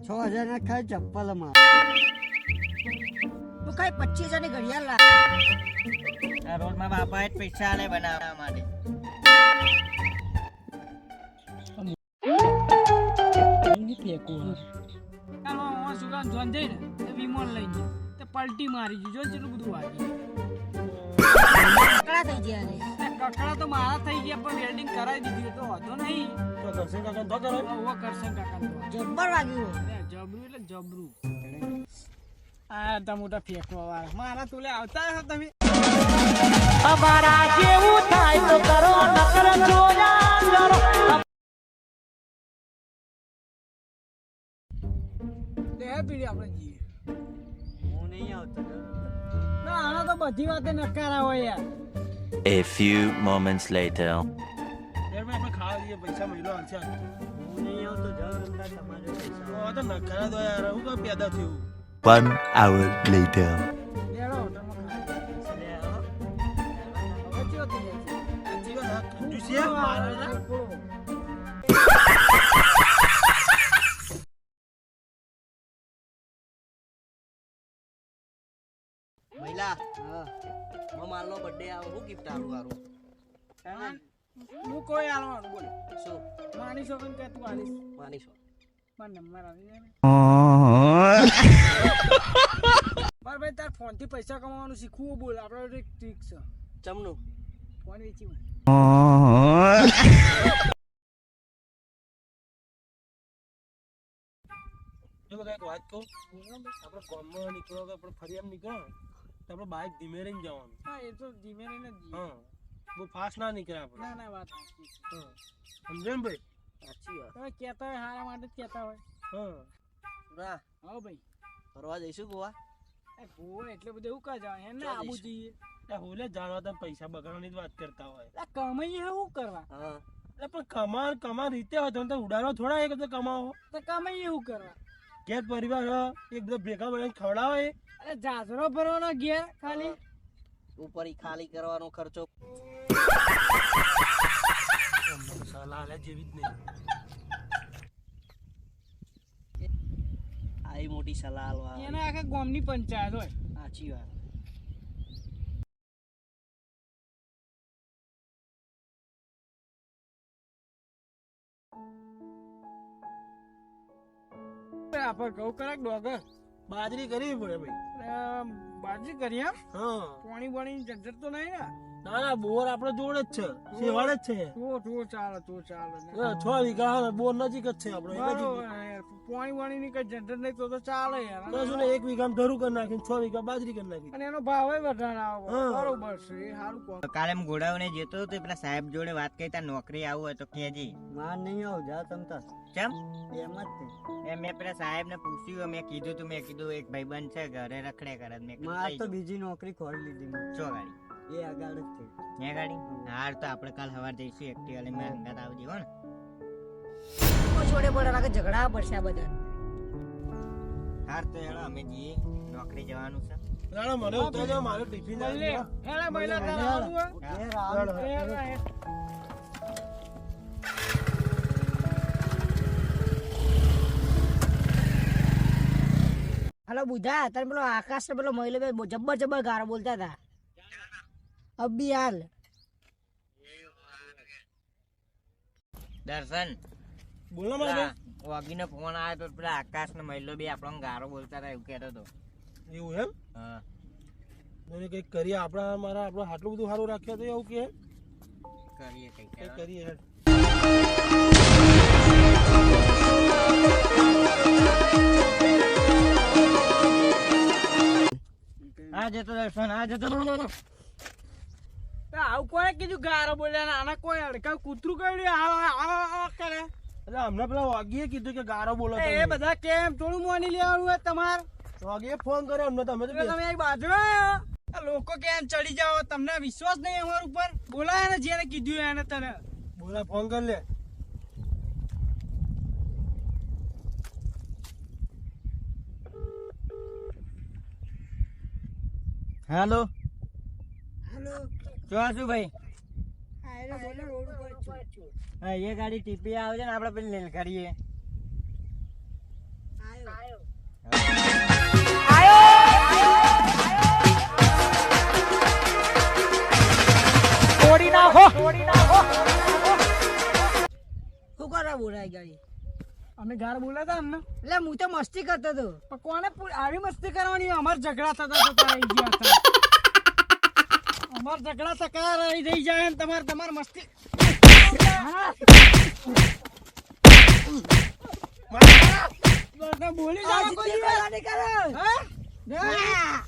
₹6000 ના ખાય ચપ્પલ માં તું કઈ 25,000 ની ઘડિયાળ લાગ. આ રોડમાં બાપા જ પૈસા આલે બનાવવા માટે. પલટી મારી ગઈ જો કેટલું બધું વાગ્યું. કકડા થઈ ગયા રે. કકડા તો મારા થઈ ગયા પણ વેલ્ડિંગ કરાવી દીધી તો વાંધો નહીં. તો કરશે કાકા તો કરો ઓ કરશે કાકા જબ્બર વાગ્યું. જબરું એટલે જબરું. આ તા મોટા ફેંકવા વાળા મારા તુલે આવતા હો તમે. અમારા જેવું થાય તો કરો નકર જોયા કરો. લે પીડી આપણે જઈએ. હું નહીં આવતો ના આના તો બધી વાતે નકારા હોય યાર. A few moments later. આપણે ખાવા દઈએ પૈસા મળ્યો હાલશે હું નહીં આવતો જાવ રમતા તમારે પૈસા તો નખરા દો યાર હું કઈ પેદા થયું 1 hour later. લેડો હોટલમાં ખાવા. લે આવો હવે ચો થઈ જાય. જીવન હા કંજુસિયા મારા મહિલા મમાલનો બર્થડે આવો હું ગિફ્ટ આલું હારું. હું કોઈ આલવાનું બોલ. શું માનીશો કે તું આલીશ. માનીશો માર નંબર આવી જાય ને. માર ભાઈ તાર ફોન થી પૈસા કમાવાનું શીખવું બોલ. આપણે એક ટ્રીક છે. ચમનું ફોન વેચી જો એક વાત કહું આપણે કોમમાં નીકળો કે આપણે ફરી એમ નીકળો તો આપણે બાઇક ધીમે રહીને જવાનું. હા એ તો ધીમે રહીને જ જઈએ. હા બહુ ફાસ્ટ ના નીકળે આપણે. ના ના વાત સાચી છે. હા સમજે ને ભાઈ. સાચી વાત. તમે કહેતા હોય હારા માટે જ કહેતા હોય. હા ના હા ભાઈ. ફરવા જઈશું ગોવા. ગોવા એટલે બધું એવું કા જવાય એને આબુ જઈએ. હોલે જાણવા તમે પૈસા બગાડવાની જ વાત કરતા હોય. કમાઈએ શું કરવા. હા પણ કમાન રીતે હોય તમે તો ઉડાડો થોડા એક તો કમાવો તો કમાઈએ શું કરવા. ઘેર પરિવાર હોય, એક બધા ભેગા બનાવીને ખવડાવે. અરે જાજરો ભરવાનો ઘેર ખાલી. ઉપર ઈ ખાલી કરવાનો ખર્ચો. સલાહ લે જેવી જ નહીં. આવી મોટી સલાહ આલવા એને આખા ગામની પંચાયત હોય. સાચી વાત. આપણે ઘઉં કરાક ડોગર બાજરી કરવી પડે ભાઈ. બાજી કરી એમ. હા પાણી બાણી ઝંઝટ તો નહીં ને. ના ના બોર આપડે જોડે જ છે, સેવાડે જ છે. તો ચાલે તો ચાલે. 6 વીઘા હા, બોર નજીક જ છે આપડે. પાણી વાણી ની કઈ ઝંઝટ નહીં તો ચાલે યાર. તો શું ને 1 વીઘામાં ધરું કરી નાખીને 6 વીઘા બાજરી કરી નાખી. અને એનો ભાવ વધારે આવે. હા. બરોબર છે એ સારું કહો. કાલે હું ઘોડાઓને જતો હતો પેલા સાહેબ જોડે વાત કરી તાર નોકરી આવું હોય તો કેજી. માર નહીં આવ જા તમતા કેમ એમ જ છે. મેં પેલા સાહેબ ને પૂછ્યું મેં કીધું તું એક ભાઈબંધ છે ઘરે રખડે કરે મેં માર તો બીજી નોકરી ખોલી લીધી મેં. ચો ગાડી એ આગળ જ છે. ત્યાં ગાડી હાર તો આપણે કાલ સવાર જઈશું એકટીવા લઈને મેં હંગાત આવજો હો ને. છોડે બોલે લાગે ઝઘડા પડશે આ બધા. હાર તો હેડો અમે જઈએ નોકરી જવાનું છે. રાણો મને ઉતાર દો મારો ટિફિન લે આવી હેલા મહિલા તારે આવવું હોય? ઘેર આવ. હેલા, હેલા. હલો બુધા તને પેલો આકાશ ને પેલો મહિલો બે જબ્બર જબ્બર ગારો બોલતા હતા. અબી હાલ દર્શન બોલો મારે વાગીનો ફોન આવ્યો તો પેલા આકાશ ને મહિલો બે આપણને ગારો બોલતા હતા એવું કહેતો હતો. એવું એમ હા મને કઈક કરીએ આપણા મારા આપણો આટલું બધું સારું રાખ્યો તો એવું કે કરીએ કઈ કઈક કરીએ હેડ. આ જતો દર્શન આ જતો આવું કોને કીધું ગારો બોલ્યા આના કોઈ અડકા કૂતરું કર્યું કરે. એટલે હમણાં પેલા વાગીએ કીધું કે ગારો બોલો એ બધા કેમ થોડું મોની લેવાનું હોય તમારે. વાગીએ ફોન કર્યો અમને તમે તો એટલે તમે એક બાજુ આવ્યો. આ લોકો કેમ ચડી જાઓ તમને વિશ્વાસ નહીં અમારા ઉપર. બોલાય ને જેને કીધું એને તને. બોલા ફોન કર લે. હેલો શું ભાઈ આયરો બોલો રોડ ઉપર છું. હા એ ગાડી ટીપી આવે છે ને આપણે પેલી લીલ કરીએ આયો. તોડી નાખો શું કરવા બોલાય ગાડી? અમે ગાર બોલાતા અમને એટલે હું તો મસ્તી કરતો હતો. પણ કોને આવી મસ્તી કરવાની અમાર ઝઘડા થતા રહી ગયા હતા અમાર ઝઘડા થતા રહી જાય ને તમાર મસ્તી બોલી આ જાઓ જીતી કરવાની કરો. હા ના.